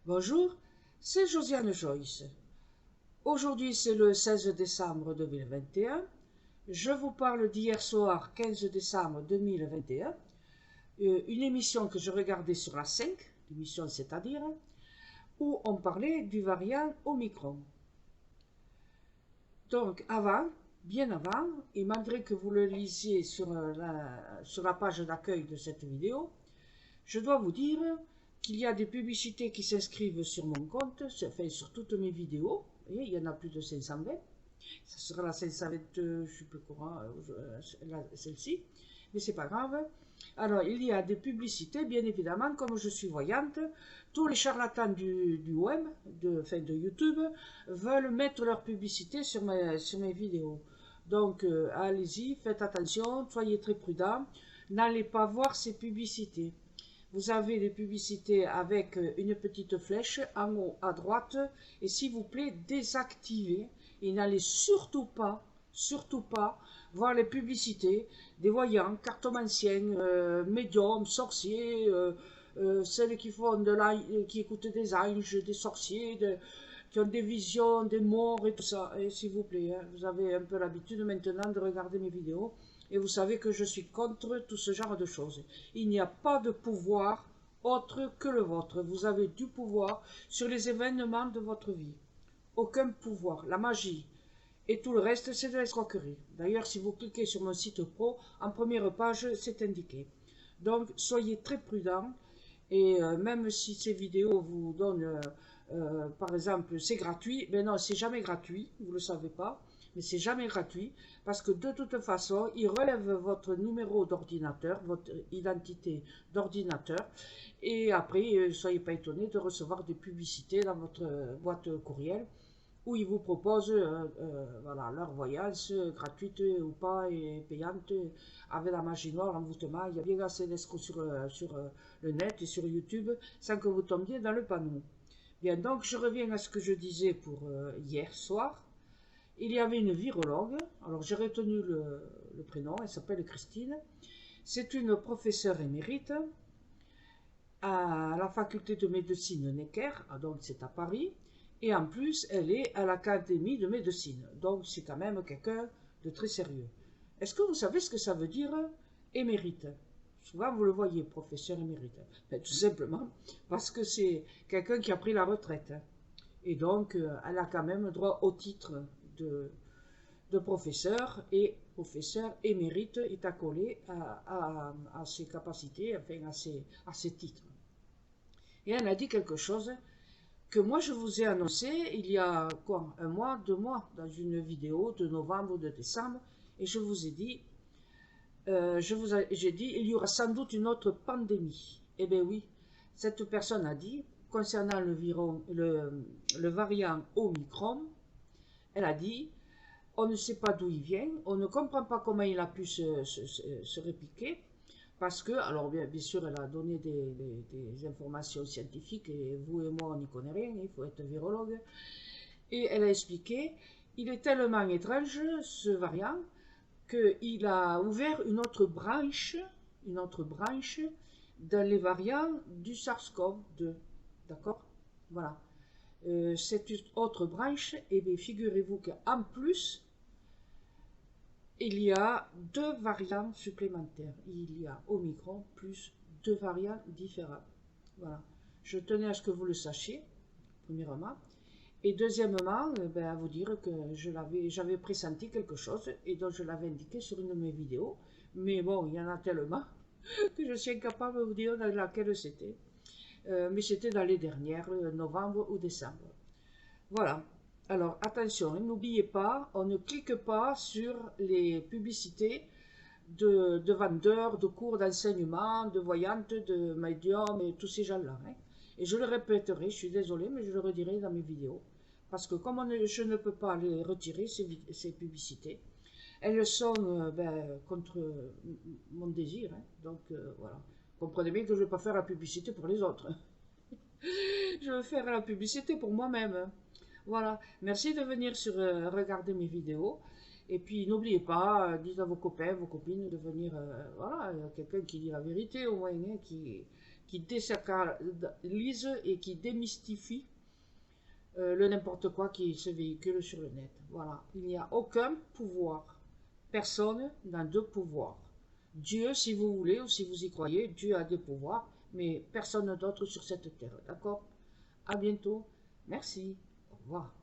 Bonjour, c'est Josiane Joyce. Aujourd'hui, c'est le 16 décembre 2021. Je vous parle d'hier soir, 15 décembre 2021. Une émission que je regardais sur la 5, l'émission c'est-à-dire, où on parlait du variant Omicron. Donc, bien avant, et malgré que vous le lisiez sur la page d'accueil de cette vidéo, je dois vous dire qu'il y a des publicités qui s'inscrivent sur mon compte, enfin sur toutes mes vidéos. Vous voyez, il y en a plus de 520. Ça sera la 520, je ne sais plus comment, celle-ci. Mais c'est pas grave. Alors, il y a des publicités, bien évidemment, comme je suis voyante, tous les charlatans du web, de YouTube, veulent mettre leur publicité sur mes vidéos. Donc, allez-y, faites attention, soyez très prudents, n'allez pas voir ces publicités. Vous avez des publicités avec une petite flèche en haut à droite et s'il vous plaît, désactivez et n'allez surtout pas voir les publicités des voyants, cartomanciens, médiums, sorciers, celles qui font qui écoutent des anges, des sorciers, qui ont des visions, des morts et tout ça. Et s'il vous plaît, hein, vous avez un peu l'habitude maintenant de regarder mes vidéos. Et vous savez que je suis contre tout ce genre de choses. Il n'y a pas de pouvoir autre que le vôtre. Vous avez du pouvoir sur les événements de votre vie. Aucun pouvoir. La magie et tout le reste, c'est de l'escroquerie. D'ailleurs, si vous cliquez sur mon site pro, en première page, c'est indiqué. Donc, soyez très prudents. Et même si ces vidéos vous donnent, par exemple, c'est gratuit, ben non, c'est jamais gratuit, vous ne le savez pas. Mais c'est jamais gratuit parce que de toute façon, il relève votre numéro d'ordinateur, votre identité d'ordinateur. Et après, soyez pas étonnés de recevoir des publicités dans votre boîte courriel où ils vous proposent voilà, leur voyance gratuite ou pas et payante avec la magie noire, l'envoûtement. Il y a bien assez d'escrocs sur le net et sur YouTube sans que vous tombiez dans le panneau. Bien, donc je reviens à ce que je disais pour hier soir. Il y avait une virologue, alors j'ai retenu le prénom, elle s'appelle Christine. C'est une professeure émérite à la faculté de médecine Necker, donc c'est à Paris. Et en plus, elle est à l'académie de médecine, donc c'est quand même quelqu'un de très sérieux. Est-ce que vous savez ce que ça veut dire émérite? Souvent vous le voyez, professeur émérite. Ben, tout simplement parce que c'est quelqu'un qui a pris la retraite. Et donc, elle a quand même droit au titre de professeur, et professeur émérite est accolé à ses capacités, enfin à ses titres. Et elle a dit quelque chose que moi je vous ai annoncé il y a quoi, un mois, 2 mois, dans une vidéo de novembre ou de décembre, et je vous ai dit, j'ai dit, il y aura sans doute une autre pandémie. Eh bien oui, cette personne a dit, concernant le variant Omicron, elle a dit, on ne sait pas d'où il vient, on ne comprend pas comment il a pu se répliquer, parce que, alors bien sûr, elle a donné des informations scientifiques, et vous et moi, on n'y connaît rien, il faut être virologue, et elle a expliqué, il est tellement étrange, ce variant, qu'il a ouvert une autre branche dans les variants du SARS-CoV-2, d'accord? Voilà. Cette autre branche, et bien figurez-vous qu'en plus, il y a 2 variantes supplémentaires. Il y a Omicron plus 2 variantes différentes. Voilà. Je tenais à ce que vous le sachiez, premièrement. Et deuxièmement, à vous dire que j'avais pressenti quelque chose et donc je l'avais indiqué sur une de mes vidéos. Mais bon, il y en a tellement que je suis incapable de vous dire dans laquelle c'était. Mais c'était dans les dernières, novembre ou décembre. Voilà. Alors attention, n'oubliez pas, on ne clique pas sur les publicités de vendeurs, de cours d'enseignement, de voyantes, de médiums et tous ces gens-là. Hein. Et je le répéterai, je suis désolée, mais je le redirai dans mes vidéos. Parce que comme je ne peux pas les retirer, ces publicités, elles sont contre mon désir. Hein. Donc voilà. Comprenez bien que je ne vais pas faire la publicité pour les autres. Je veux faire la publicité pour moi-même. Hein. Voilà, merci de venir regarder mes vidéos. Et puis n'oubliez pas, dites à vos copains, vos copines de venir, voilà, quelqu'un qui dit la vérité au moins, hein, qui qui désacralise et qui démystifie le n'importe quoi qui se véhicule sur le net. Voilà, il n'y a aucun pouvoir. Personne n'a de pouvoir. Dieu, si vous voulez, ou si vous y croyez, Dieu a des pouvoirs, mais personne d'autre sur cette terre. D'accord? À bientôt. Merci. Au revoir.